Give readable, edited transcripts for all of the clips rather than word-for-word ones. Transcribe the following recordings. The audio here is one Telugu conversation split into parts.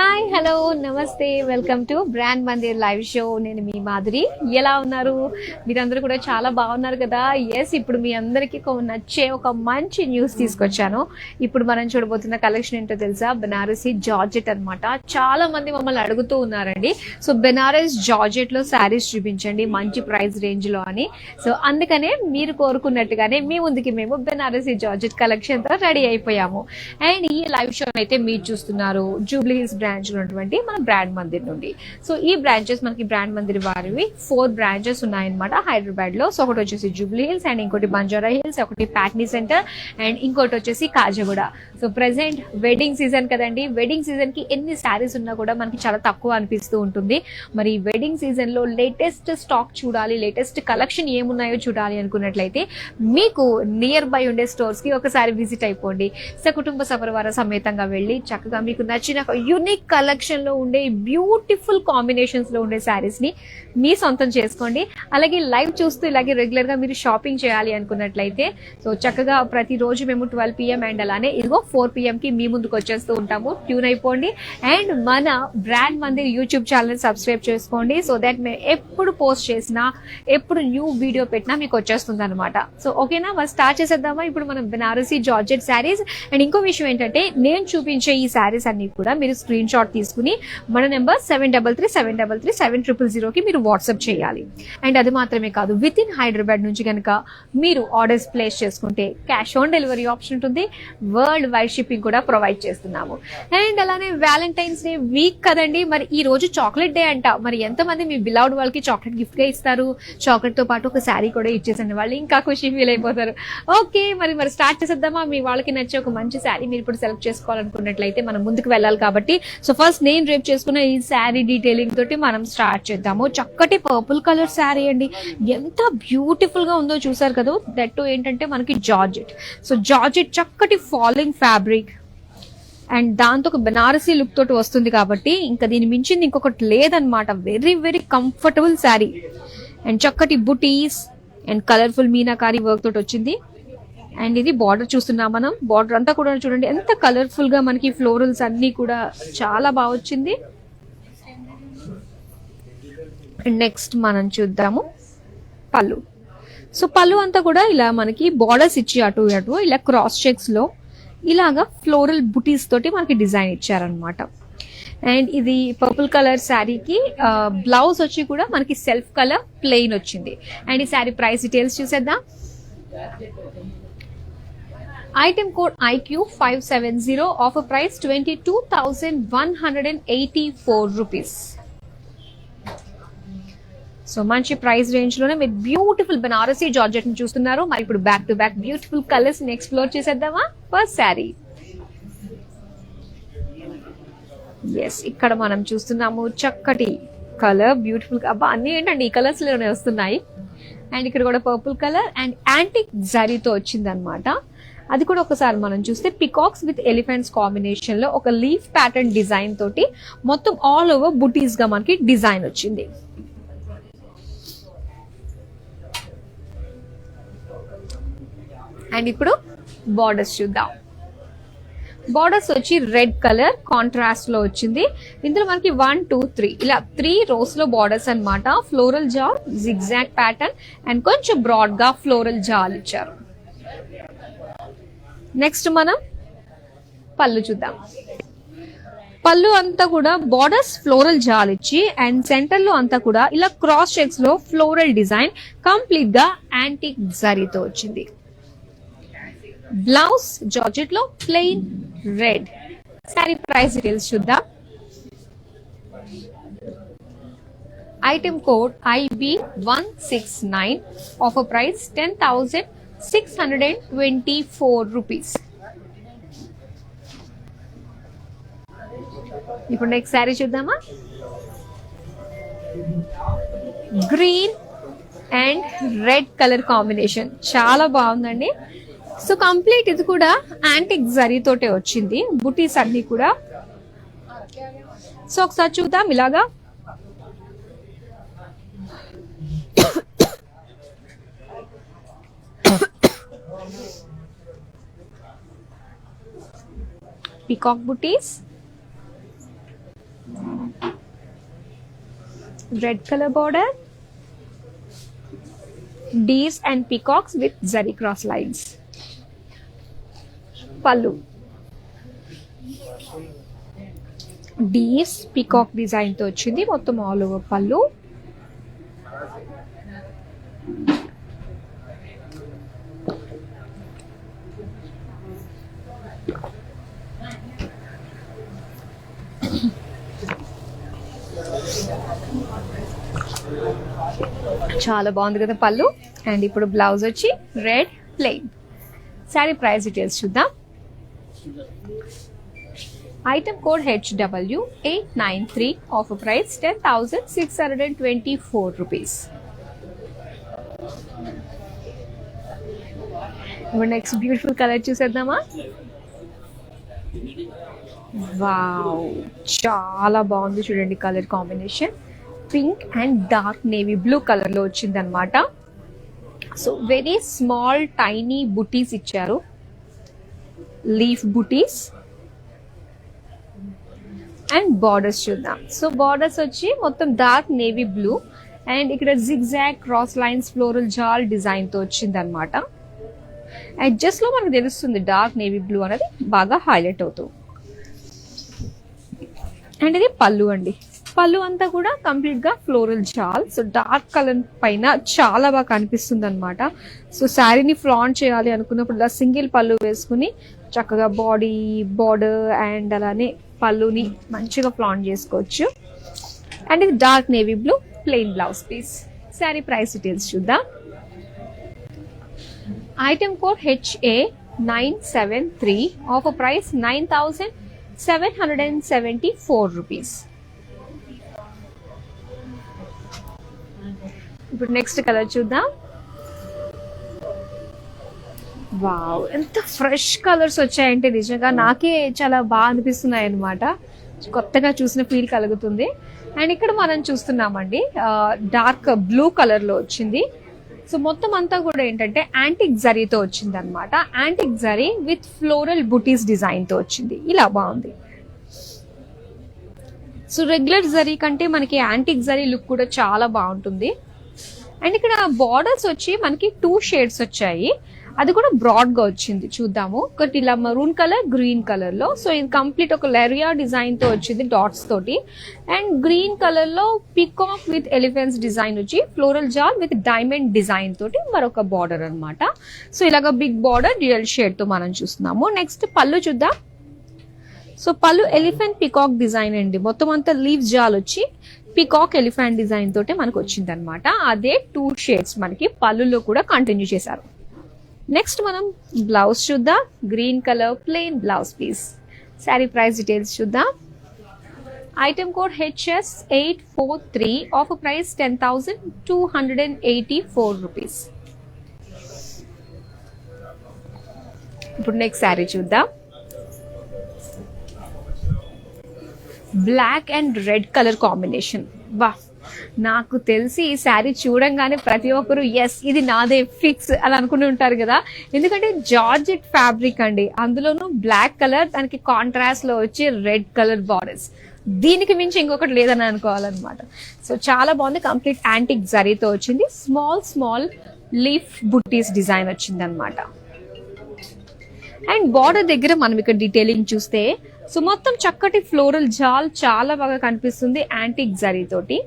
హాయ్ హలో నమస్తే welcome to brand Mandir live show. నేను మీ మాధురి. ఎలా ఉన్నారు? మీరందరూ కూడా చాలా బాగున్నారు కదా. ఎస్, ఇప్పుడు మీ అందరికీ నచ్చే ఒక మంచి న్యూస్ తీసుకొచ్చాను. ఇప్పుడు మనం చూడబోతున్న కలెక్షన్ ఏంటో తెలుసా? బెనారసీ జార్జెట్ అన్నమాట. చాలా మంది మమ్మల్ని అడుగుతూ ఉన్నారండి, సో బెనారస్ జార్జెట్ లో శారీస్ చూపించండి మంచి ప్రైస్ రేంజ్ లో అని. సో అందుకనే మీరు కోరుకున్నట్టుగానే మీ ముందుకి మేము బెనారసీ జార్జెట్ కలెక్షన్ తో రెడీ అయిపోయాము. అండ్ ఈ లైవ్ షో అయితే మీరు చూస్తున్నారు జూబ్లీ హిల్స్ బ్రాంచ్ లో ఉన్నటువంటి మన బ్రాండ్ మందిర్ నుండి. సో ఈ బ్రాంచెస్ మనకి బ్రాండ్ మందిర్ వారివి 4 బ్రాంచెస్ ఉన్నాయన్నమాట హైదరాబాద్ లో. సో ఒకటి వచ్చేసి జూబ్లీ హిల్స్, అండ్ ఇంకోటి బంజారా హిల్స్, ఒకటి ప్యాట్నీ సెంటర్, అండ్ ఇంకోటి వచ్చేసి Khajaguda. So present wedding season కదండి. వెడ్డింగ్ సీజన్ కి ఎన్ని శారీస్ ఉన్నా కూడా మనకి చాలా తక్కువ అనిపిస్తూ ఉంటుంది. మరి వెడ్డింగ్ సీజన్ లో లేటెస్ట్ స్టాక్ చూడాలి, లేటెస్ట్ కలెక్షన్ ఏమున్నాయో చూడాలి అనుకున్నట్లయితే మీకు నియర్ బై ఉండే స్టోర్స్ కి ఒకసారి విజిట్ అయిపోండి. సకుటుంబ సపరివార సమేతంగా వెళ్ళి చక్కగా మీకు నచ్చిన యూనిక్ కలెక్షన్ లో ఉండే బ్యూటిఫుల్ కాంబినేషన్స్ లో ఉండే శారీస్ ని మీ సొంతం చేసుకోండి. అలాగే లైవ్ చూస్తూ ఇలాగే రెగ్యులర్ గా మీరు షాపింగ్ చేయాలి అనుకున్నట్లయితే సో చక్కగా ప్రతిరోజు మేము 12 PM అండ్ అలానే ఇదిగో 4 PM కి మీ ముందుకు వచ్చేస్తూ ఉంటాము. ట్యూన్ అయిపోండి అండ్ మన brand Mandir YouTube channel subscribe చేసుకోండి. సో దట్ మేము ఎప్పుడు పోస్ట్ చేసినా, ఎప్పుడు న్యూ వీడియో పెట్టినా మీకు వచ్చేస్తుంది అనమాట. సో ఓకేనా, మరి స్టార్ట్ చేసేద్దామా ఇప్పుడు మనం బెనారసీ జార్జెట్ శారీస్. అండ్ ఇంకో విషయం ఏంటంటే, నేను చూపించే ఈ శారీస్ అన్ని కూడా మీరు స్క్రీన్ షాట్ తీసుకుని మన నెంబర్ 7337337000 కి మీరు వాట్సాప్ చేయాలి. అండ్ అది మాత్రమే కాదు, విత్ ఇన్ హైదరాబాద్ నుంచి కనుక మీరు ఆర్డర్స్ ప్లేస్ చేసుకుంటే క్యాష్ ఆన్ డెలివరీ ఆప్షన్ ఉంటుంది. వరల్డ్ వైడ్ షిప్పింగ్ కూడా ప్రొవైడ్ చేస్తున్నాము. అండ్ అలానే వ్యాలంటైన్స్ డే వీక్ కదండి, మరి ఈ రోజు చాక్లెట్ డే అంట. మరి ఎంతమంది మీ బిలౌడ్ వాళ్ళకి చాక్లెట్ గిఫ్ట్ గా ఇస్తారు? చాక్లెట్ తో పాటు ఒక శారీ కూడా ఇచ్చేసండి, వాళ్ళు ఇంకా ఖుషి ఫీల్ అయిపోతారు. ఓకే, మరి స్టార్ట్ చేసేద్దామా? మీ వాళ్ళకి నచ్చే ఒక మంచి శారీ మీరు ఇప్పుడు సెలెక్ట్ చేసుకోవాలనుకున్నట్లయితే మనం ముందుకు వెళ్ళాలి కాబట్టి సో ఫస్ట్ నేను రేపు చేసుకున్న ఈ శారీ డీటెయిలింగ్ తోటి మనం స్టార్ట్ చేద్దాము. చక్కటి పర్పుల్ కలర్ శారీ అండి, ఎంత బ్యూటిఫుల్ గా ఉందో చూసారు కదా. దట్ ఏంటంటే మనకి జార్జెట్. సో జార్జెట్ చక్కటి ఫాలింగ్ ఫ్యాబ్రిక్ అండ్ దాంతో ఒక బెనారసీ లుక్ తోటి వస్తుంది కాబట్టి ఇంకా దీని మించింది ఇంకొకటి లేదనమాట. Very very comfortable sari and చక్కటి బుటీస్ అండ్ కలర్ఫుల్ మీనాకారి వర్క్ తోటి వచ్చింది. అండ్ ఇది బార్డర్ చూస్తున్నాం మనం. బార్డర్ అంతా కూడా చూడండి ఎంత కలర్ఫుల్ గా మనకి ఫ్లోరల్స్ అన్ని కూడా చాలా బాగా వచ్చింది. అండ్ నెక్స్ట్ మనం చూద్దాము పళ్ళు. సో పళ్ళు అంతా కూడా ఇలా మనకి బార్డర్స్ ఇచ్చి అటు అటు ఇలా క్రాస్ చెక్స్ లో ఇలాగా ఫ్లోరల్ బుటీస్ తోటి మనకి డిజైన్ ఇచ్చారనమాట. అండ్ ఇది పర్పుల్ కలర్ శారీకి బ్లౌజ్ వచ్చి కూడా మనకి సెల్ఫ్ కలర్ ప్లెయిన్ వచ్చింది. అండ్ ఈ శారీ ప్రైస్ డీటెయిల్స్ చూసేద్దాం. Item code IQ570, offer price 22,184 rupees. So మంచి ప్రైస్ రేంజ్ లోనే మీరు బ్యూటిఫుల్ బెనారసీ జార్జెట్ ని చూస్తున్నారు. మరి ఇప్పుడు back to back beautiful colours ని ఎక్స్ప్లోర్ చేసేద్దామా? ఫస్ట్ శారీ. ఎస్, ఇక్కడ మనం చూస్తున్నాము చక్కటి కలర్, బ్యూటిఫుల్. అబ్బా, అన్ని ఏంటండి ఈ కలర్స్ లోనే వస్తున్నాయి. అండ్ ఇక్కడ కూడా పర్పుల్ కలర్ అండ్ యాంటిక్ జరీతో వచ్చింది అనమాట. అది కూడా ఒకసారి మనం చూస్తే పికాక్స్ విత్ ఎలిఫెంట్స్ కాంబినేషన్ లో ఒక లీఫ్ ప్యాటర్న్ డిజైన్ తోటి మొత్తం ఆల్ ఓవర్ బుటీస్ గా మనకి డిజైన్ వచ్చింది. అండ్ ఇప్పుడు బార్డర్స్ చూద్దాం. బార్డర్స్ వచ్చి రెడ్ కలర్ కాంట్రాస్ట్ లో వచ్చింది. ఇందులో మనకి 1 2 3 ఇలా 3 రోస్ లో బార్డర్స్ అన్నమాట. ఫ్లోరల్ జాల్, జిగ్జాగ్ ప్యాటర్న్ అండ్ కొంచెం బ్రాడ్ గా ఫ్లోరల్ జాల్ ఇచ్చారు. నెక్స్ట్ మనం పళ్ళు చూద్దాం. పళ్ళు అంతా కూడా బార్డర్స్ ఫ్లోరల్ జాల్ ఇచ్చి అండ్ సెంటర్ లో అంతా కూడా ఇలా క్రాస్ చెక్స్ లో ఫ్లోరల్ డిజైన్ కంప్లీట్ గా యాంటిక్ జరీతో వచ్చింది. బ్లౌజ్ జార్జెట్ లో plain red. Sari price details చూద్దాం. Item code IB169, offer price 10,624 rupees. ఇప్పుడు నెక్స్ట్ శారీ చూద్దామా. Green and red colour combination చాలా బాగుందండి. సో కంప్లీట్ ఇది కూడా యాంటిక్ జరీ తోటే వచ్చింది, బుటీస్ అన్ని కూడా. సో ఒకసారి చూద్దాం ఇలాగా. Peacock buttis, red colour border, deers and peacocks with zari cross lines. Pallu, deers peacock design తో వచ్చింది మొత్తం ఆల్ ఓవర్ పల్లు. చాలా బాగుంది కదా పళ్ళు. అండ్ ఇప్పుడు బ్లౌజ్ వచ్చి red plain. Sari price details చూద్దాం. Item code HW893, offer price 10,624 rupees. ఇప్పుడు నెక్స్ట్ బ్యూటిఫుల్ కలర్ చూసేద్దామా. వావ్, చాలా బాగుంది చూడండి colour combination. Pink and dark navy blue colour లో వచ్చింది అనమాట. సో వెరీ స్మాల్ టైనీ బుటీస్ ఇచ్చారు, లీఫ్ బుటీస్. అండ్ బార్డర్స్ చూద్దాం. సో బార్డర్స్ వచ్చి మొత్తం డార్క్ నేవీ బ్లూ అండ్ ఇక్కడ zigzag cross lines floral jaal design తో వచ్చింది అనమాట. ఎడ్జెస్ లో మనకు తెలుస్తుంది డార్క్ నేవీ బ్లూ అనేది బాగా హైలైట్ అవుతుంది. అండ్ ఇది పళ్ళు అండి. పళ్ళు అంతా కూడా కంప్లీట్ గా ఫ్లోరల్ జాల్. సో డార్క్ కలర్ పైన చాలా బాగా కనిపిస్తుంది అనమాట. సో శారీని ఫ్లాంట్ చేయాలి అనుకున్నప్పుడు ఇలా సింగిల్ పళ్ళు వేసుకుని చక్కగా బాడీ బార్డర్ అండ్ అలానే పళ్ళుని మంచిగా ఫ్లాంట్ చేసుకోవచ్చు. అండ్ ఇది dark navy blue plain blouse piece. Sari price details చూద్దాం. Item code HA973, offer price 9,774 rupees. ఇప్పుడు నెక్స్ట్ కలర్ చూద్దాం. వావ్, ఎంత ఫ్రెష్ కలర్స్ వచ్చాయంటే నిజంగా నాకే చాలా బాగా అనిపిస్తున్నాయి అనమాట. కొత్తగా చూసిన ఫీల్ కలుగుతుంది. అండ్ ఇక్కడ మనం చూస్తున్నామండి డార్క్ బ్లూ కలర్ లో వచ్చింది. సో మొత్తం అంతా కూడా ఏంటంటే యాంటిక్ జరీతో వచ్చింది అనమాట. Antique zari with floral buttis design తో వచ్చింది. ఇలా బాగుంది. సో రెగ్యులర్ జరీ కంటే మనకి యాంటిక్ జరీ లుక్ కూడా చాలా బాగుంటుంది. అండ్ ఇక్కడ బార్డర్స్ వచ్చి మనకి 2 షేడ్స్ వచ్చాయి, అది కూడా బ్రాడ్ గా వచ్చింది. చూద్దాము. ఒకటి ఇలా మరూన్ కలర్, గ్రీన్ కలర్ లో. సో ఇది కంప్లీట్ ఒక లెరియా డిజైన్ తో వచ్చింది డాట్స్ తోటి. అండ్ గ్రీన్ కలర్ లో పికాక్ విత్ ఎలిఫెంట్స్ డిజైన్ వచ్చి ఫ్లోరల్ జాల్ విత్ డైమండ్ డిజైన్ తోటి మరొక బార్డర్ అనమాట. సో ఇలాగ బిగ్ బార్డర్ డ్యూయల్ షేడ్ తో మనం చూస్తున్నాము. నెక్స్ట్ పళ్ళు చూద్దాం. సో పళ్ళు ఎలిఫెంట్ పికాక్ డిజైన్ అండి. మొత్తం అంతా లీవ్ జాల్ వచ్చి పికాక్ ఎలిఫెంట్ డిజైన్ తోటే మనకు వచ్చింది అనమాట. అదే 2 షేడ్స్ మనకి పళ్ళులో కూడా కంటిన్యూ చేశారు. నెక్స్ట్ మనం బ్లౌజ్ చూద్దాం. Green colour plain blouse piece. Sari price details చూద్దాం. Item code HS843, offer price 10,284 rupees. ఇప్పుడు నెక్స్ట్ శారీ చూద్దాం. Black and red colour combination. వా, నాకు తెలిసి ఈ శారీ చూడంగానే ప్రతి ఒక్కరు ఎస్ ఇది నాదే ఫిక్స్ అని అనుకుని ఉంటారు కదా. ఎందుకంటే జార్జెట్ ఫ్యాబ్రిక్ అండి, అందులోనూ బ్లాక్ కలర్, దానికి కాంట్రాస్ట్ లో వచ్చి రెడ్ కలర్ బార్డర్స్. దీనికి మించి ఇంకొకటి లేదని అనుకోవాలన్నమాట. సో చాలా బాగుంది. కంప్లీట్ యాంటిక్ జరీతో వచ్చింది. స్మాల్ స్మాల్ లీఫ్ బుట్టీస్ డిజైన్ వచ్చింది అనమాట. అండ్ బార్డర్ దగ్గర మనం ఇక్కడ డీటెయిలింగ్ చూస్తే సో మొత్తం చక్కటి ఫ్లోరల్ జాల్ చాలా బాగా కనిపిస్తుంది యాంటిక్ జరీ తోటి.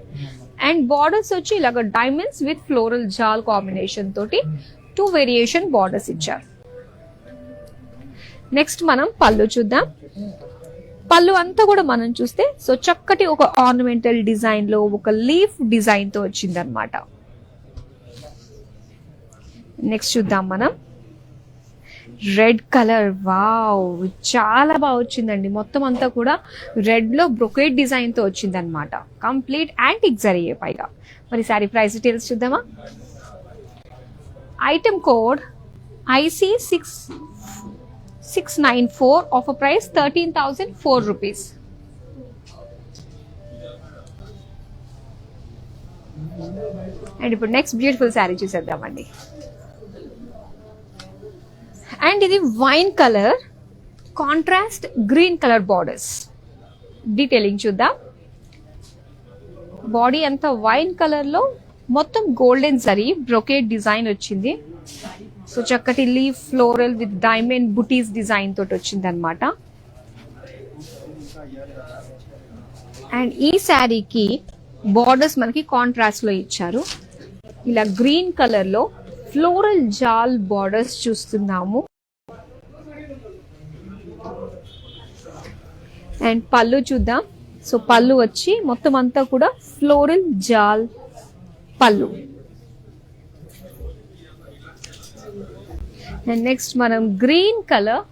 అండ్ బార్డర్స్ వచ్చి ఇలాగ డైమండ్స్ విత్ ఫ్లోరల్ జాల్ కాంబినేషన్ తోటి 2 వేరియేషన్ బార్డర్స్ ఇచ్చారు. నెక్స్ట్ మనం పళ్ళు చూద్దాం. పళ్ళు అంతా కూడా మనం చూస్తే సో చక్కటి ఒక ఆర్నమెంటల్ డిజైన్ లో ఒక లీఫ్ డిజైన్ తో వచ్చింది అనమాట. నెక్స్ట్ చూద్దాం మనం రెడ్ కలర్. వావ్, చాలా బాగా వచ్చిందండి. మొత్తం అంతా కూడా రెడ్ లో బ్రొకేట్ డిజైన్ తో వచ్చింది అనమాట. కంప్లీట్ యాంటిక్ జరీ పైగా. మరి సారీ ప్రైస్ డీటెయిల్స్ చూద్దామా. Item code IC694, offer price 13,004 rupees. And ఇప్పుడు నెక్స్ట్ బ్యూటిఫుల్ శారీ చూసేద్దామండి. అండ్ ఇది wine colour contrast green colour borders. Detailing చూద్దాం. బాడీ అంతా వైన్ కలర్ లో మొత్తం గోల్డెన్ జరీ బ్రొకేట్ డిజైన్ వచ్చింది. సో చక్కటి leaf floral with diamond buttis design తోటి వచ్చింది అనమాట. అండ్ ఈ శారీకి బార్డర్స్ మనకి కాంట్రాస్ట్ లో ఇచ్చారు. ఇలా గ్రీన్ కలర్ లో ఫ్లోరల్ జాల్ బార్డర్స్ చూస్తున్నాము. అండ్ పళ్ళు చూద్దాం. సో పళ్ళు వచ్చి మొత్తం అంతా కూడా ఫ్లోరల్ జాల్ పళ్ళు. అండ్ నెక్స్ట్ మనం green colour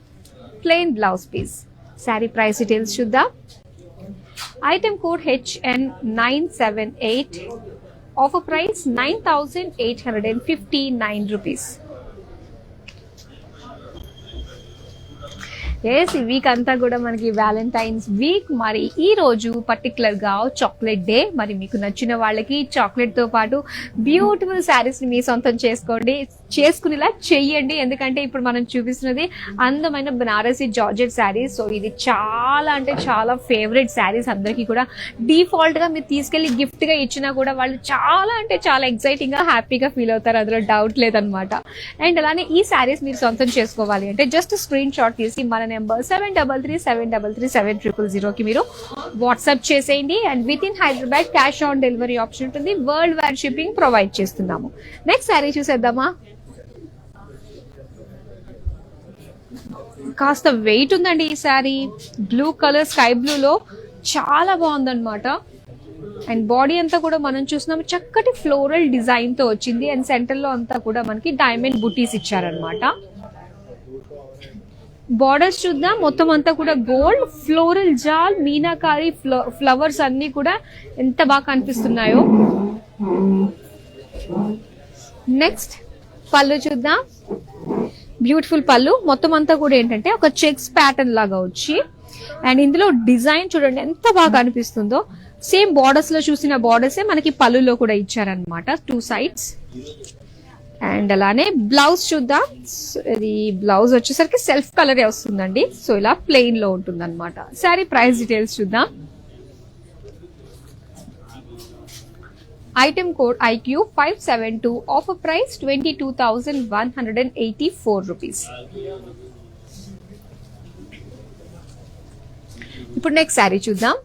plain blouse piece. Sari price details చూద్దాం. Item code HN978. Offer price 9,859 rupees. Yes, ఈ వీక్ అంతా కూడా మనకి వ్యాలంటైన్స్ వీక్. మరి ఈ రోజు పర్టికులర్ గా చాక్లెట్ డే. మరి మీకు నచ్చిన వాళ్ళకి చాక్లెట్ తో పాటు బ్యూటిఫుల్ శారీస్ ని మీ సొంతం చేసుకునేలా చెయ్యండి. ఎందుకంటే ఇప్పుడు మనం చూపిస్తున్నది అందమైన బనారసి జార్జెట్ శారీస్. సో ఇది చాలా అంటే చాలా ఫేవరెట్ శారీస్ అందరికీ కూడా. డిఫాల్ట్ గా మీరు తీసుకెళ్లి గిఫ్ట్ గా ఇచ్చినా కూడా వాళ్ళు చాలా అంటే చాలా ఎక్సైటింగ్ గా హ్యాపీగా ఫీల్ అవుతారు, అందులో డౌట్ లేదనమాట. అండ్ అలానే ఈ శారీస్ మీరు సొంతం చేసుకోవాలి అంటే జస్ట్ స్క్రీన్ షాట్ తీసి మన నెంబర్ 7337337000 కి మీరు వాట్సాప్ చేసేయండి. And with in Hyderabad cash on delivery option ఉంటుంది. వరల్డ్ వైడ్ షిప్పింగ్ ప్రొవైడ్ చేస్తున్నాము. నెక్స్ట్ శారీ చూసేద్దామా. కాస్త వెయిట్ ఉందండి ఈ sari. Blue colour sky blue లో చాలా బాగుందన్నమాట. అండ్ బాడీ అంతా కూడా మనం చూస్తున్నాము చక్కటి ఫ్లోరల్ డిజైన్ తో వచ్చింది. అండ్ సెంటర్ లో అంతా కూడా మనకి డైమండ్ బుటీస్ ఇచ్చారనమాట. బార్డర్స్ చూద్దాం. మొత్తం అంతా కూడా గోల్డ్ ఫ్లోరల్ జాల్ మీనాకారి ఫ్లవర్స్ అన్ని కూడా ఎంత బాగా కనిపిస్తున్నాయో. నెక్స్ట్ పళ్ళు చూద్దాం. బ్యూటిఫుల్ పళ్ళు. మొత్తం అంతా కూడా ఏంటంటే ఒక చెక్స్ ప్యాటర్న్ లాగా వచ్చి అండ్ ఇందులో డిజైన్ చూడండి ఎంత బాగా కనిపిస్తుందో. సేమ్ బార్డర్స్ లో చూసిన బార్డర్సే మనకి పళ్ళులో కూడా ఇచ్చారనమాట, 2 sides. అండ్ అలానే బ్లౌజ్ చూద్దాం. ఇది బ్లౌజ్ వచ్చేసరికి సెల్ఫ్ కలరే వస్తుందండి. సో ఇలా ప్లెయిన్ లో ఉంటుంది అనమాట. శారీ ప్రైస్ డీటెయిల్స్ చూద్దాం. Item code IQ572. Offer price 22,184 rupees. ఇప్పుడు నెక్స్ట్ శారీ చూద్దాం.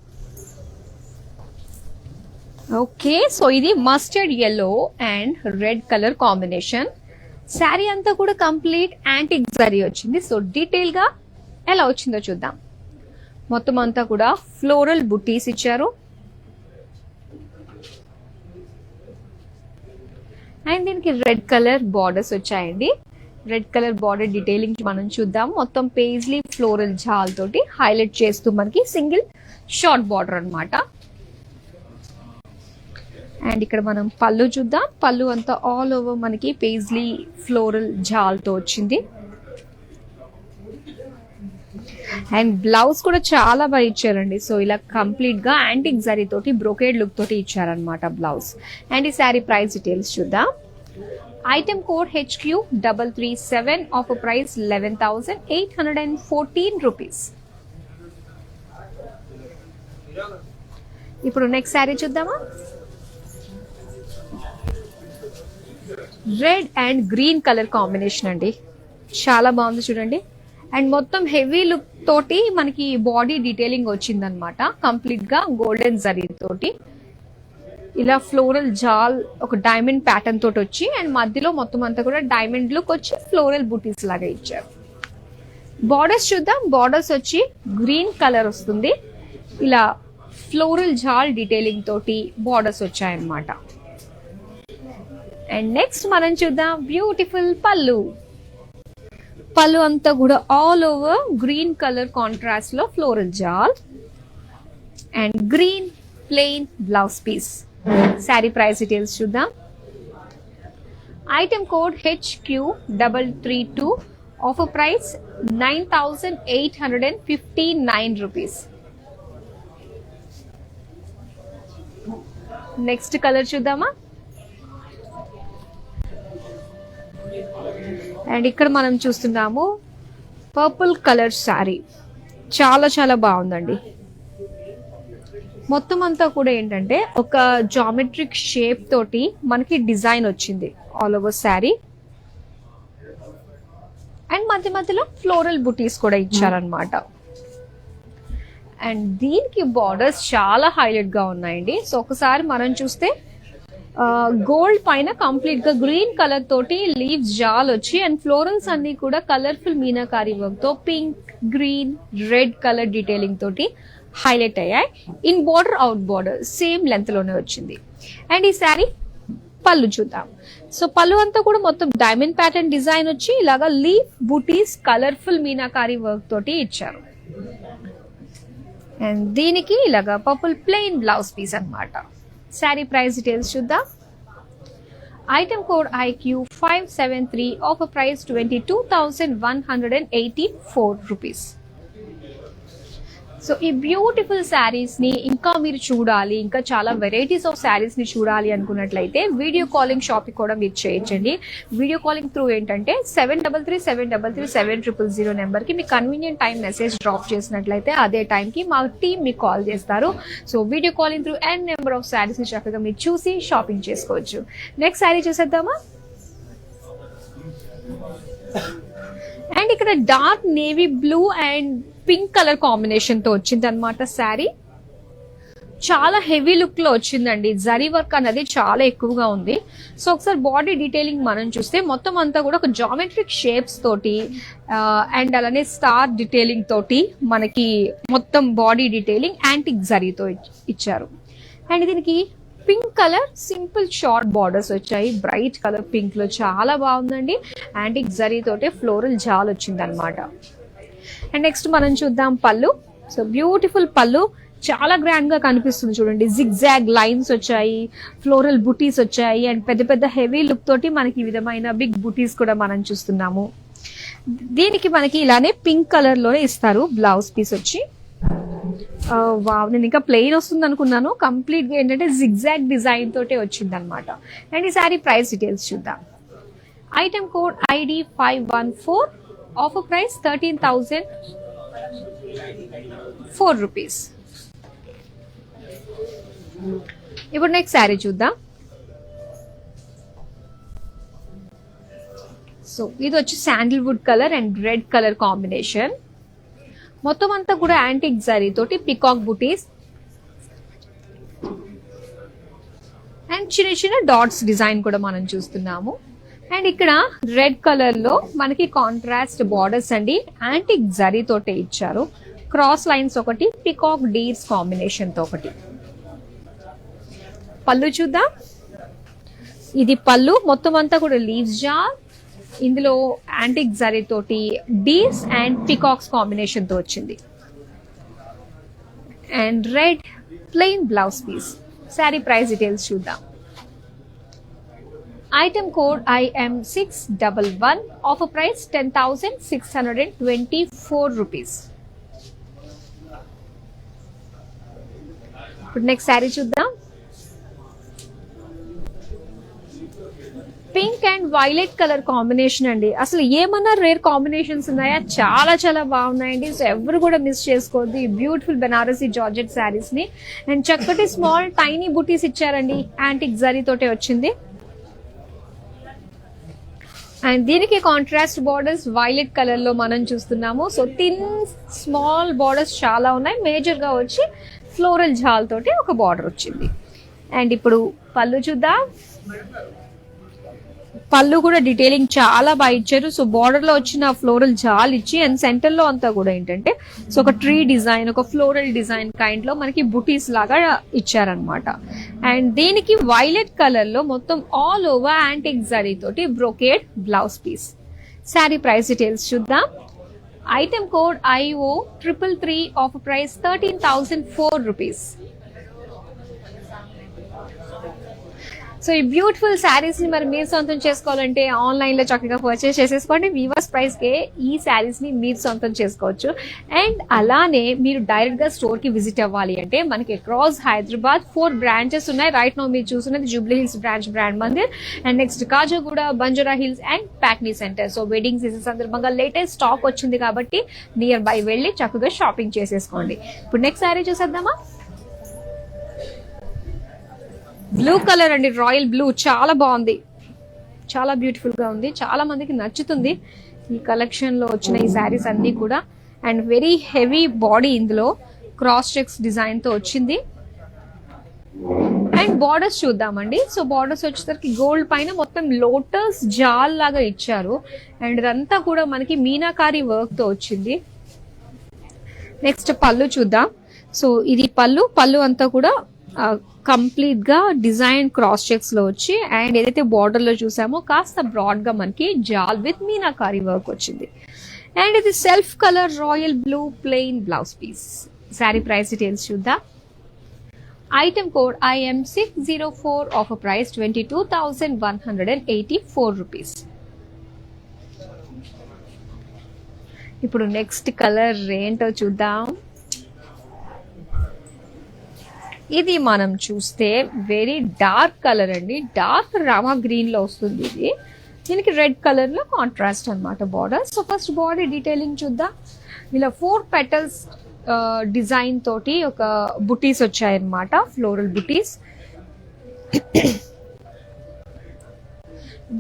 ఓకే, సో ఇది mustard yellow and red colour combination. Sari అంతా కూడా కంప్లీట్ యాంటిక్ జరీ వచ్చింది. సో డీటెయిల్ గా ఎలా వచ్చిందో చూద్దాం. మొత్తం అంతా కూడా ఫ్లోరల్ బుటీస్ ఇచ్చారు. అండ్ దీనికి రెడ్ కలర్ బార్డర్స్ వచ్చాయండి. రెడ్ కలర్ బార్డర్ డీటెయిలింగ్ మనం చూద్దాం. మొత్తం పేజ్లీ ఫ్లోరల్ జాల్ తోటి హైలైట్ చేస్తూ మనకి సింగిల్ షార్ట్ బార్డర్ అన్నమాట. అండ్ ఇక్కడ మనం పళ్ళు చూద్దాం. పళ్ళు అంతా ఆల్ ఓవర్ మనకి పేజ్లీ ఫ్లోరల్ జాల్ తో వచ్చింది. అండ్ బ్లౌజ్ కూడా చాలా బాగా ఇచ్చారండి. సో ఇలా కంప్లీట్ గా యాంటిక్ జరీ తోటి బ్రోకేడ్ లుక్ తోటి ఇచ్చారనమాట బ్లౌజ్. అండ్ ఈ శారీ ప్రైస్ డీటెయిల్స్ చూద్దాం. Item code HQ337. Offer price 11,814 rupees. ఇప్పుడు నెక్స్ట్ శారీ చూద్దామా. Red and green colour combination అండి. చాలా బాగుంది చూడండి. అండ్ మొత్తం హెవీ లుక్ తోటి మనకి బాడీ డీటెయిలింగ్ వచ్చిందనమాట. కంప్లీట్ గా గోల్డెన్ జరీ తోటి ఇలా ఫ్లోరల్ జాల్ ఒక డైమండ్ ప్యాటర్న్ తోటి వచ్చి అండ్ మధ్యలో మొత్తం అంతా కూడా డైమండ్ లుక్ వచ్చి ఫ్లోరల్ బూటీస్ లాగా ఇచ్చారు. బార్డర్స్ చూద్దాం. బార్డర్స్ వచ్చి గ్రీన్ కలర్ వస్తుంది. ఇలా ఫ్లోరల్ జాల్ డీటెయిలింగ్ తోటి బార్డర్స్ వచ్చాయన్నమాట. అండ్ నెక్స్ట్ మనం చూద్దాం బ్యూటిఫుల్ పళ్ళు. పళ్ళు అంతా కూడా all over green colour contrast లో floral jaal and green plain blouse piece. Sari price details చూద్దాం. Item code HQ332. Offer price 9,859 rupees. Next colour చూద్దామా. అండ్ ఇక్కడ మనం చూస్తున్నాము పర్పుల్ కలర్ శారీ చాలా చాలా బాగుందండి. మొత్తం అంతా కూడా ఏంటంటే ఒక జామెట్రిక్ షేప్ తోటి మనకి డిజైన్ వచ్చింది ఆల్ ఓవర్ శారీ. అండ్ మధ్య మధ్యలో ఫ్లోరల్ బుటీస్ కూడా ఇచ్చారనమాట. అండ్ దీనికి బార్డర్స్ చాలా హైలైట్ గా ఉన్నాయండి. సో ఒకసారి మనం చూస్తే గోల్డ్ పైన కంప్లీట్ గా గ్రీన్ కలర్ తోటి లీవ్స్ జాల్ వచ్చి అండ్ ఫ్లోరల్స్ అన్ని కూడా కలర్ఫుల్ మీనాకారి వర్క్ తో pink, green, red colour detailing తోటి హైలైట్ అయ్యాయి. In border, out border same length లోనే వచ్చింది. అండ్ ఈ శారీ పళ్ళు చూద్దాం. సో పళ్ళు అంతా కూడా మొత్తం డైమండ్ ప్యాటర్న్ డిజైన్ వచ్చి ఇలాగా లీఫ్ బూటీస్ కలర్ఫుల్ మీనాకారి వర్క్ తోటి ఇచ్చారు. అండ్ దీనికి ఇలాగా పర్పుల్ ప్లెయిన్ బ్లౌజ్ పీస్ అన్నమాట. శారీ ప్రైస్ డీటెయిల్స్ చూద్దాం. Item code IQ573, offer price 22,184 rupees. So ఈ బ్యూటిఫుల్ శారీస్ ని ఇంకా మీరు చూడాలి, ఇంకా చాలా వెరైటీస్ ఆఫ్ శారీస్ ని చూడాలి అనుకున్నట్లయితే వీడియో కాలింగ్ షాపింగ్ కూడా మీరు చేయొచ్చండి. వీడియో కాలింగ్ త్రూ ఏంటంటే 7337337000 నెంబర్ కి మీ కన్వీనియంట్ టైం మెసేజ్ డ్రాప్ చేసినట్లయితే అదే టైం కి మా టీమ్ మీకు కాల్ చేస్తారు. So video calling through n number of saris ని చక్కగా మీరు చూసి షాపింగ్ చేసుకోవచ్చు. నెక్స్ట్ శారీ చూసేద్దామా. అండ్ ఇక్కడ dark navy blue and pink colour combination తో వచ్చింది అనమాట శారీ. చాలా హెవీ లుక్ లో వచ్చిందండి. జరీ వర్క్ అనేది చాలా ఎక్కువగా ఉంది. సో ఒకసారి బాడీ డీటెయిలింగ్ మనం చూస్తే మొత్తం అంతా కూడా ఒక జామెట్రిక్ షేప్స్ తోటి అండ్ అలానే స్టార్ డీటెయిలింగ్ తోటి మనకి మొత్తం బాడీ డీటెయిలింగ్ యాంటిక్ జరీతో ఇచ్చారు. అండ్ దీనికి pink colour simple short borders వచ్చాయి. బ్రైట్ కలర్ పింక్ లో చాలా బాగుందండి. యాంటిక్ జరీ తోటే ఫ్లోరల్ జాల్ వచ్చింది అనమాట. అండ్ నెక్స్ట్ మనం చూద్దాం పళ్ళు. సో బ్యూటిఫుల్ పళ్ళు చాలా గ్రాండ్ గా కనిపిస్తుంది చూడండి. జిగ్జాగ్ లైన్స్ వచ్చాయి, ఫ్లోరల్ బుటీస్ వచ్చాయి అండ్ పెద్ద పెద్ద హెవీ లుక్ తోటి మనకి ఈ విధమైన బిగ్ బుటీస్ కూడా మనం చూస్తున్నాము. దీనికి మనకి ఇలానే పింక్ కలర్ లోనే ఇస్తారు బ్లౌజ్ పీస్ వచ్చి. వావ్, నేను ఇంకా ప్లెయిన్ వస్తుంది అనుకున్నాను. కంప్లీట్ గా ఏంటంటే జిగ్జాగ్ డిజైన్ తోటే వచ్చింది అనమాట. అండ్ ఈ సారీ ప్రైస్ డీటెయిల్స్ చూద్దాం. Item code ID514, offer price 13,004 rupees. ఇప్పుడు నెక్స్ట్ శారీ చూద్దాం. సో ఇది వచ్చి Sandalwood colour and red colour combination. మొత్తం అంతా కూడా యాంటిక్ జరీ తోటి పికాక్ బుటీస్ అండ్ చిన్న చిన్న డాట్స్ డిజైన్ కూడా మనం చూస్తున్నాము. అండ్ ఇక్కడ రెడ్ కలర్ లో మనకి కాంట్రాస్ట్ బార్డర్స్ అండి యాంటిక్ జరీ తోటే ఇచ్చారు. క్రాస్ లైన్స్ ఒకటి, పికాక్ డీర్స్ కాంబినేషన్ తో ఒకటి. పళ్ళు చూద్దాం. ఇది పళ్ళు మొత్తం అంతా కూడా లీవ్స్ జార్, ఇందులో యాంటిక్ జరీ తోటి డీర్స్ అండ్ పికాక్స్ కాంబినేషన్ తో వచ్చింది. And red plain blouse piece. Sari price details చూద్దాం. Item code IM611, offer price 10,624 rupees. ఇప్పుడు నెక్స్ట్ శారీ చూద్దాం. Pink and violet colour combination అండి. అసలు ఏమన్నా రేర్ కాంబినేషన్స్ ఉన్నాయా? చాలా చాలా బాగున్నాయండి. సో ఎవరు కూడా మిస్ చేసుకోవద్దు ఈ బ్యూటిఫుల్ బెనారసీ జార్జెట్ శారీస్ ని. అండ్ చక్కటి స్మాల్ టైనీ బుటీస్ ఇచ్చారండి, యాంటిక్ జరీ తోటే వచ్చింది. అండ్ దీనికి కాంట్రాస్ట్ బార్డర్స్ వైలెట్ కలర్ లో మనం చూస్తున్నాము. సో థిన్ స్మాల్ బార్డర్స్ చాలా ఉన్నాయి. మేజర్ గా వచ్చి ఫ్లోరల్ జాల్ తోటి ఒక బార్డర్ వచ్చింది. అండ్ ఇప్పుడు పళ్ళు చూద్దాం. పళ్ళు కూడా డీటెయిలింగ్ చాలా బాగా ఇచ్చారు. సో బార్డర్ లో వచ్చిన ఫ్లోరల్ జాల్ ఇచ్చి అండ్ సెంటర్ లో అంతా కూడా ఏంటంటే సో ఒక ట్రీ డిజైన్, ఒక ఫ్లోరల్ డిజైన్ కైండ్ లో మనకి బుటీస్ లాగా ఇచ్చారనమాట. అండ్ దీనికి వైలెట్ కలర్ లో మొత్తం ఆల్ ఓవర్ యాంటిక్ జరీ తోటి brocade blouse piece. Sari price details చూద్దాం. Item code IO333, offer price 13,004 rupees. So ఈ బ్యూటిఫుల్ శారీస్ ని మరి మీరు సొంతం చేసుకోవాలంటే ఆన్లైన్ లో చక్కగా పర్చేస్ చేసేసుకోండి. వీవర్స్ ప్రైస్ కే ఈ శారీస్ ని మీరు సొంతం చేసుకోవచ్చు. అండ్ అలానే మీరు డైరెక్ట్ గా స్టోర్ కి విజిట్ అవ్వాలి అంటే మనకి అక్రాస్ హైదరాబాద్ 4 బ్రాంచెస్ ఉన్నాయి. రైట్ నో మీరు చూస్తున్నది Jubilee Hills branch brand Mandir, and next Khajaguda, Banjara Hills and ప్యాక్నీ సెంటర్. సో వెడ్డింగ్ సీజన్ సందర్భంగా లేటెస్ట్ స్టాక్ వచ్చింది కాబట్టి నియర్ బై వెళ్ళి చక్కగా షాపింగ్ చేసేసుకోండి. ఇప్పుడు నెక్స్ట్ శారీ చూసేద్దామా. బ్లూ కలర్ అండి, రాయల్ బ్లూ, చాలా బాగుంది, చాలా బ్యూటిఫుల్ గా ఉంది, చాలా మందికి నచ్చుతుంది ఈ కలెక్షన్ లో వచ్చిన ఈ శారీస్ అన్ని కూడా. అండ్ వెరీ హెవీ బాడీ, ఇందులో క్రాస్ చెక్స్ డిజైన్ తో వచ్చింది. అండ్ బార్డర్స్ చూద్దామండి. సో బార్డర్స్ వచ్చేసరికి గోల్డ్ పైన మొత్తం లోటస్ జాల్ లాగా ఇచ్చారు. అండ్ ఇదంతా కూడా మనకి మీనాకారి వర్క్ తో వచ్చింది. నెక్స్ట్ పళ్ళు చూద్దాం. సో ఇది పళ్ళు అంతా కూడా కంప్లీట్ గా డిజైన్ క్రాస్ చెక్స్ లో వచ్చి, అండ్ ఏదైతే బార్డర్ లో చూసామో కాస్త బ్రాడ్ గా మనకి జాల్ విత్ మీనాకారి వర్క్ వచ్చింది. అండ్ ఇది self colour royal blue plain blouse piece. Sari price details చూద్దాం. Item code IM604, offer price 22,184 rupees. ఇప్పుడు నెక్స్ట్ కలర్ ఏంటో చూద్దాం. ఇది మనం చూస్తే వెరీ డార్క్ కలర్ అండి, డార్క్ రామా గ్రీన్ లో వస్తుంది. ఇది దీనికి రెడ్ కలర్ లో కాంట్రాస్ట్ అన్నమాట border. So first body detailing చూద్దాం. ఇలా 4 పెటల్స్ డిజైన్ తోటి ఒక బుటీస్ వచ్చాయన్నమాట, floral butis.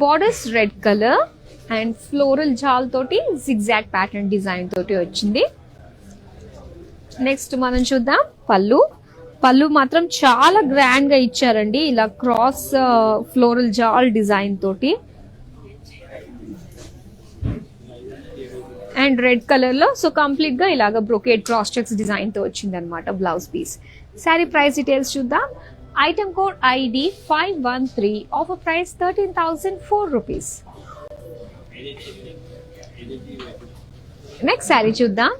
Borders red colour and floral jaal తోటి జిగ్జాగ్ ప్యాటర్న్ డిజైన్ తోటి వచ్చింది. నెక్స్ట్ మనం చూద్దాం పళ్ళు మాత్రం చాలా గ్రాండ్ గా ఇచ్చారండి, ఇలా క్రాస్ ఫ్లోరల్ జాల్ డిజైన్ తోటి. అండ్ రెడ్ కలర్ లో సో కంప్లీట్ గా ఇలాగ బ్రోకేడ్ క్రాస్ చెక్స్ డిజైన్ తో వచ్చింది అనమాట blouse piece. Sari price details చూద్దాం. Item code ID513, offer price 13,004 rupees. Next sari చూద్దాం.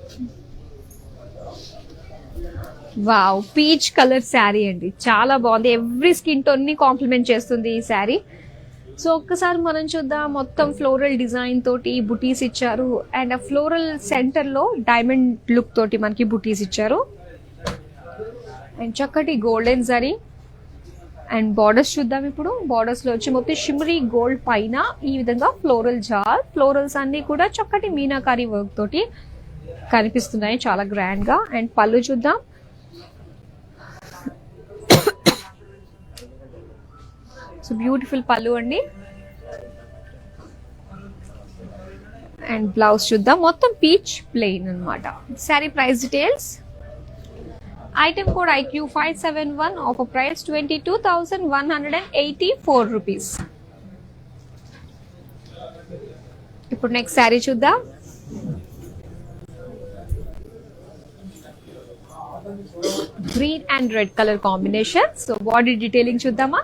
వావ్, పీచ్ కలర్ శారీ అండి, చాలా బాగుంది. ఎవ్రీ స్కిన్ టోన్ ని కాంప్లిమెంట్ చేస్తుంది ఈ శారీ. సో ఒక్కసారి మనం చూద్దాం. మొత్తం ఫ్లోరల్ డిజైన్ తోటి బుటీస్ ఇచ్చారు, అండ్ ఆ ఫ్లోరల్ సెంటర్ లో డైమండ్ లుక్ తోటి మనకి బుటీస్ ఇచ్చారు. అండ్ చక్కటి గోల్డెన్ జరీ. అండ్ బార్డర్స్ చూద్దాం. ఇప్పుడు బార్డర్స్ లో వచ్చి మొత్తం షిమరీ గోల్డ్ పైన ఈ విధంగా ఫ్లోరల్ జాల్, ఫ్లోరల్స్ అన్ని కూడా చక్కటి మీనాకారి వర్క్ తోటి కనిపిస్తున్నాయి, చాలా గ్రాండ్ గా. అండ్ పళ్ళు చూద్దాం. సో బ్యూటిఫుల్ పళ్ళు అండి. అండ్ బ్లౌజ్ చూద్దాం. మొత్తం పీచ్ ప్లెయిన్ అన్నమాట. Sari price details. Item code IQ571, offer price 22,184 rupees. ఇప్పుడు నెక్స్ట్ శారీ చూద్దాం. Green and red colour combination. So body detailing చూద్దామా.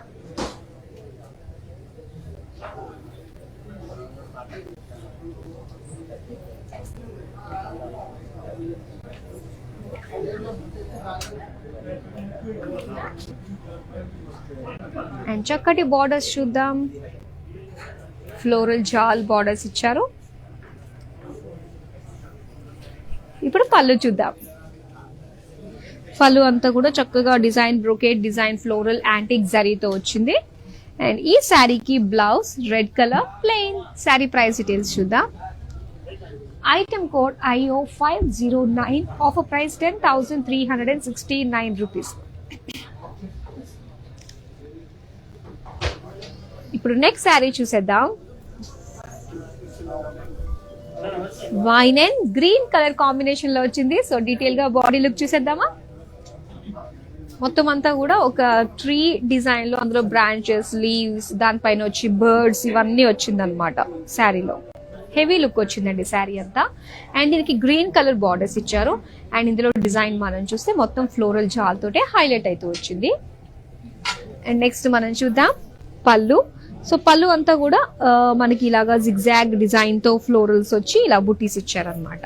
అండ్ చక్కటి బార్డర్స్ చూద్దాం. ఫ్లోరల్ జాల్ బార్డర్స్ ఇచ్చారు. ఇప్పుడు పళ్ళు చూద్దాం. పళ్ళు అంతా కూడా చక్కగా design brocade design floral antique జరీతో వచ్చింది. అండ్ ఈ శారీకి blouse red colour plain. Sari price details చూద్దాం. Item code IO509, offer price 10,369 rupees. ఇప్పుడు నెక్స్ట్ శారీ చూసేద్దాం. Wine and green colour combination లో వచ్చింది. సో డీటెయిల్ గా బాడీ లుక్ చూసేద్దామా. మొత్తం అంతా కూడా ఒక ట్రీ డిజైన్ లో, అందులో బ్రాంచెస్, లీవ్స్, దానిపైన వచ్చి బర్డ్స్, ఇవన్నీ వచ్చింది అనమాట శారీలో. హెవీ లుక్ వచ్చిందండి శారీ అంతా. అండ్ దీనికి గ్రీన్ కలర్ బార్డర్స్ ఇచ్చారు. అండ్ ఇందులో డిజైన్ మనం చూస్తే మొత్తం ఫ్లోరల్ జాల్ తోటే హైలైట్ అవుతూ వచ్చింది. అండ్ నెక్స్ట్ మనం చూద్దాం పళ్ళు. సో పళ్ళు అంతా కూడా మనకి ఇలాగా జిగ్జాగ్ డిజైన్ తో ఫ్లోరల్స్ వచ్చి ఇలా బుటీస్ ఇచ్చారనమాట.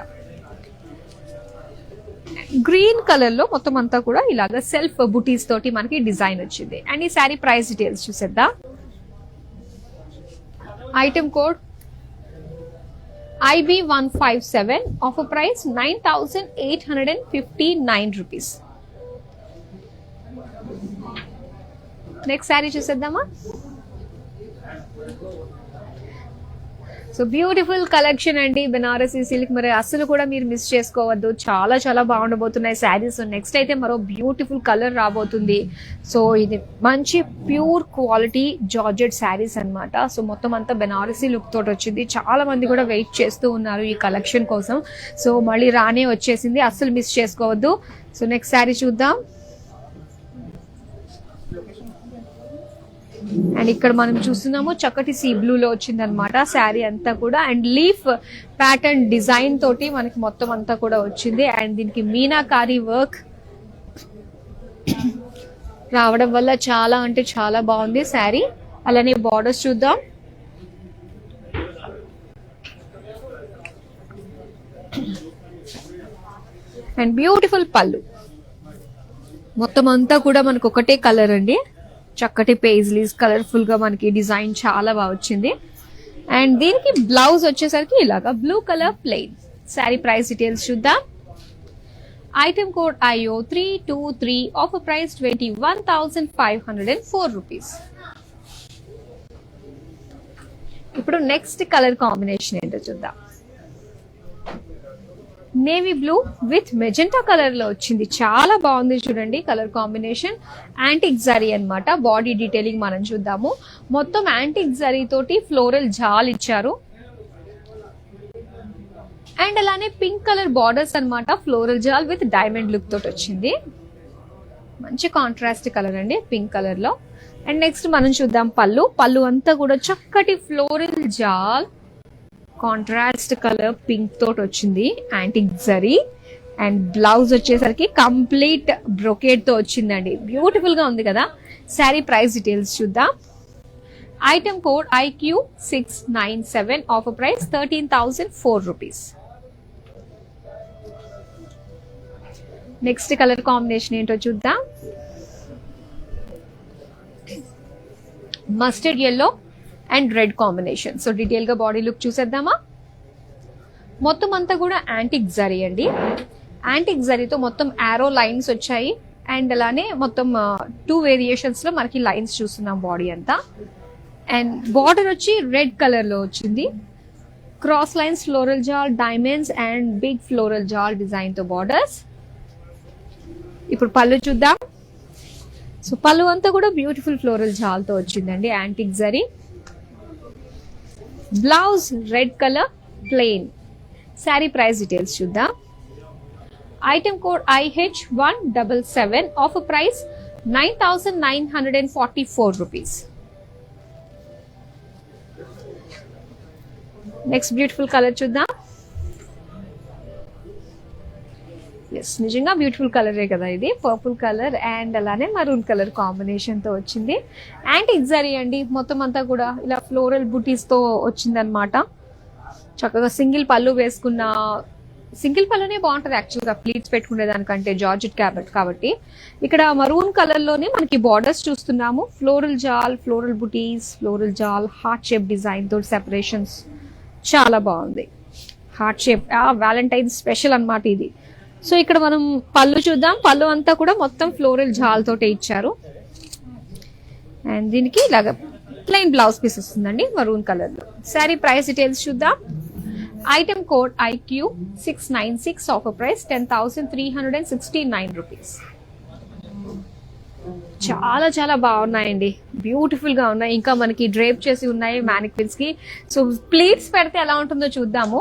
గ్రీన్ కలర్ లో మొత్తం అంతా కూడా ఇలాగ సెల్ఫ్ బుటీస్ తోటి మనకి డిజైన్ వచ్చింది. అండ్ ఈ శారీ ప్రైస్ డీటెయిల్స్ చూసేద్దాం. Item code IB157, offer price 9,859 rupees. Next sari చూసేద్దామా. సో బ్యూటిఫుల్ కలెక్షన్ అండి, బెనారసీ సిల్క్. మరి అసలు కూడా మీరు మిస్ చేసుకోవద్దు, చాలా చాలా బాగుండబోతున్నాయి శారీస్. నెక్స్ట్ అయితే మరో బ్యూటిఫుల్ కలర్ రాబోతుంది. సో ఇది మంచి ప్యూర్ క్వాలిటీ జార్జెట్ శారీస్ అన్నమాట. సో మొత్తం అంతా బెనారసీ లుక్ తోటి వచ్చింది. చాలా మంది కూడా వెయిట్ చేస్తూ ఉన్నారు ఈ కలెక్షన్ కోసం. సో మళ్ళీ రానే వచ్చేసింది, అస్సలు మిస్ చేసుకోవద్దు. సో నెక్స్ట్ శారీ చూద్దాం. అండ్ ఇక్కడ మనం చూస్తున్నాము చక్కటి సీ బ్లూ లో వచ్చింది అనమాట శారీ అంతా కూడా. అండ్ లీఫ్ ప్యాటర్న్ డిజైన్ తోటి మనకి మొత్తం అంతా కూడా వచ్చింది. అండ్ దీనికి మీనాకారి వర్క్ రావడం వల్ల చాలా అంటే చాలా బాగుంది శారీ. అలానే బార్డర్స్ చూద్దాం. అండ్ బ్యూటిఫుల్ పళ్ళు, మొత్తం అంతా కూడా మనకు ఒకటే కలర్ అండి, చక్కటి పేజ్లీస్ కలర్ఫుల్ గా మనకి డిజైన్ చాలా బాగా వచ్చింది. అండ్ దీనికి బ్లౌజ్ వచ్చేసరికి ఇలాగా blue colour plain. Sari price details చూద్దాం. Item code IO323, offer price 21,504 rupees. ఇప్పుడు నెక్స్ట్ కలర్ కాంబినేషన్ ఏంటో చూద్దాం. Navy blue with magenta colour లో వచ్చింది, చాలా బాగుంది చూడండి కలర్ కాంబినేషన్. యాంటిక్ జరీ అన్నమాట. బాడీ డీటెయిలింగ్ మనం చూద్దాము. మొత్తం యాంటిక్ జరీ తోటి ఫ్లోరల్ జాల్ ఇచ్చారు. అండ్ అలానే పింక్ కలర్ బార్డర్స్ అన్నమాట. ఫ్లోరల్ జాల్ విత్ డైమండ్ లుక్ తోటి వచ్చింది. మంచి కాంట్రాస్ట్ కలర్ అండి పింక్ కలర్ లో. అండ్ నెక్స్ట్ మనం చూద్దాం పళ్ళు. పళ్ళు అంతా కూడా చక్కటి ఫ్లోరల్ జాల్, కాంట్రాస్ట్ కలర్ పింక్ తోటి వచ్చింది, యాంటిక్ జరీ. అండ్ బ్లౌజ్ వచ్చేసరికి కంప్లీట్ బ్రొకేట్ తో వచ్చిందండి, బ్యూటిఫుల్ గా ఉంది కదా. శారీ ప్రైస్ డీటెయిల్స్ చూద్దాం. Item code IQ697, offer price 13,004 rupees. Next colour combination ఏంటో చూద్దాం. Mustard yellow and red combination. So detail గా బాడీ లుక్ చూసేద్దామా. మొత్తం అంతా కూడా యాంటిక్ జరీ అండి. యాంటిక్ జరీతో మొత్తం ఆరో లైన్స్ వచ్చాయి. అండ్ అలానే మొత్తం 2 వేరియేషన్స్ లో మనకి లైన్స్ చూస్తున్నాం బాడీ అంతా. అండ్ బార్డర్ వచ్చి రెడ్ కలర్ లో వచ్చింది. Cross lines, floral jaal, diamonds and big floral jaal design తో బార్డర్స్. ఇప్పుడు పళ్ళు చూద్దాం. సో పళ్ళు అంతా కూడా బ్యూటిఫుల్ ఫ్లోరల్ జాల్ తో వచ్చిందండి, antique zari. Blouse red colour plain. Sari price details చూద్దాం. Item code IH177, offer price 9,944 rupees. Next beautiful colour చూద్దాం. ఎస్, నిజంగా బ్యూటిఫుల్ కలరే కదా ఇది, పర్పుల్ కలర్ అండ్ అలానే మరూన్ కలర్ కాంబినేషన్ తో వచ్చింది. యాంటిక్ జరీ అండి. మొత్తం అంతా కూడా ఇలా ఫ్లోరల్ బుటీస్ తో వచ్చిందనమాట. చక్కగా సింగిల్ పళ్ళు వేసుకున్న, సింగిల్ పళ్ళునే బాగుంటది యాక్చువల్గా ప్లీట్స్ పెట్టుకునే దానికంటే, జార్జెట్ కాబట్టి. ఇక్కడ మరూన్ కలర్ లోనే మనకి బార్డర్స్ చూస్తున్నాము. ఫ్లోరల్ జాల్, ఫ్లోరల్ బుటీస్, ఫ్లోరల్ జాల్, హార్ట్ షేప్ డిజైన్ తోటి సెపరేషన్స్ చాలా బాగుంది. హార్ట్ షేప్ వ్యాలంటైన్ స్పెషల్ అన్నమాట ఇది. సో ఇక్కడ మనం పళ్ళు చూద్దాం. పళ్ళు అంతా కూడా మొత్తం ఫ్లోరల్ జాల్ తోటే ఇచ్చారు. అండ్ దీనికి ఇలాగా ప్లెయిన్ బ్లౌజ్ పీస్ వస్తుందండి మరూన్ కలర్ లో. శారీ ప్రైస్ డీటెయిల్స్ చూద్దాం. Item code IQ696, offer price 10,369 rupees. చాలా చాలా బాగున్నాయండి, బ్యూటిఫుల్ గా ఉన్నాయి. ఇంకా మనకి డ్రేప్ చేసి ఉన్నాయి మ్యానిక్విన్స్ కి. సో ప్లీట్స్ పెడితే ఎలా ఉంటుందో చూద్దాము.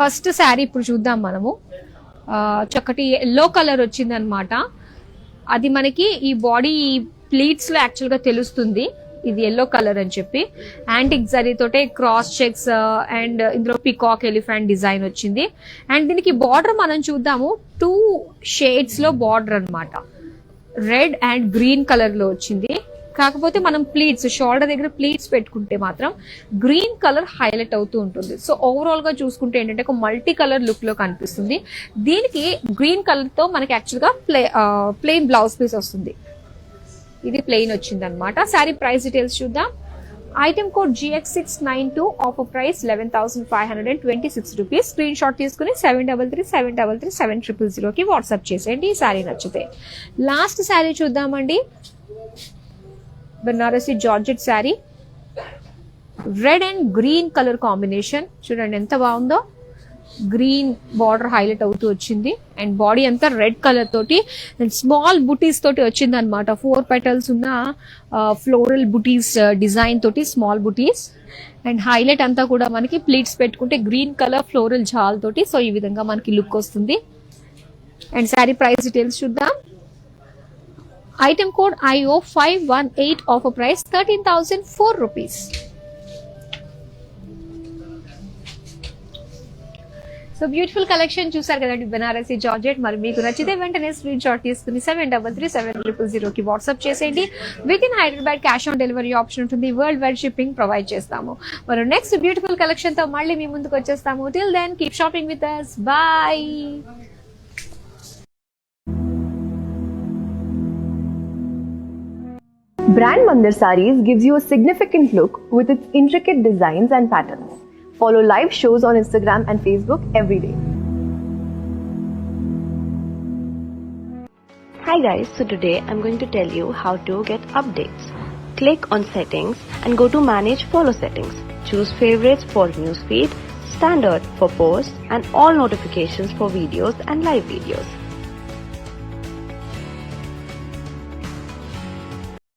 ఫస్ట్ శారీ ఇప్పుడు చూద్దాం మనము. చక్కటి ఎల్లో కలర్ వచ్చింది అనమాట. అది మనకి ఈ బాడీ ప్లీట్స్ లో యాక్చువల్ గా తెలుస్తుంది ఇది ఎల్లో కలర్ అని చెప్పి. యాంటిక్ జరీ తోటే క్రాస్ చెక్స్ అండ్ ఇందులో పికాక్ ఎలిఫెంట్ డిజైన్ వచ్చింది. అండ్ దీనికి బార్డర్ మనం చూద్దాము. 2 షేడ్స్ లో బార్డర్ అన్నమాట. రెడ్ అండ్ గ్రీన్ కలర్ లో వచ్చింది. కాకపోతే మనం ప్లీట్స్ షోల్డర్ దగ్గర ప్లీట్స్ పెట్టుకుంటే మాత్రం గ్రీన్ కలర్ హైలైట్ అవుతూ ఉంటుంది. సో ఓవరాల్ గా చూసుకుంటే ఏంటంటే ఒక మల్టీ కలర్ లుక్ లో కనిపిస్తుంది. దీనికి గ్రీన్ కలర్ తో మనకి యాక్చువల్ గా ప్లెయిన్ బ్లౌజ్ పీస్ వస్తుంది. ఇది ప్లెయిన్ వచ్చింది అనమాట. శారీ ప్రైస్ డీటెయిల్స్ చూద్దాం. Item code GX692, offer price 11,526 rupees. Screen shot తీసుకుని 7337337000కి వాట్సాప్ చేసేయండి ఈ శారీ నచ్చితే. లాస్ట్ శారీ చూద్దామండి. Banarasi georgette sari, red and green colour combination. చూడండి ఎంత బాగుందో. గ్రీన్ బార్డర్ హైలైట్ అవుతూ వచ్చింది అండ్ బాడీ అంతా రెడ్ కలర్ తోటి అండ్ స్మాల్ బుటీస్ తోటి వచ్చింది అనమాట. 4 petals ఉన్న ఫ్లోరల్ బుటీస్ డిజైన్ తోటి స్మాల్ బుటీస్ అండ్ హైలైట్ అంతా కూడా మనకి ప్లీట్స్ పెట్టుకుంటే గ్రీన్ కలర్ ఫ్లోరల్ జాల్ తోటి. సో ఈ విధంగా మనకి లుక్ వస్తుంది. అండ్ శారీ ప్రైస్ డీటెయిల్స్ చూద్దాం. Item code IO518, offer price 13,004 rupees. So beautiful collection చూసారు కదండి బనారసి జార్జెట్. మరి మీకు నచ్చితే వెంటనే స్క్రీన్ షాట్ తీసుకుని 73373370కి వాట్సాప్ చేసేయండి. With in Hyderabad cash on delivery option ఉంటుంది. వరల్డ్ వైడ్ షిప్పింగ్ ప్రొవైడ్ చేస్తాము. మరి నెక్స్ట్ బ్యూటిఫుల్ కలెక్షన్ తో మళ్ళీ మీ ముందుకు వచ్చేస్తాము. Till then keep shopping with us. Bye. Brand Mandir Sarees gives you a significant look with its intricate designs and patterns. Follow live shows on Instagram and Facebook every day. Hi guys, so today I'm going to tell you how to get updates. Click on settings and go to manage follow settings. Choose favorites for newsfeed, standard for posts and all notifications for videos and live videos.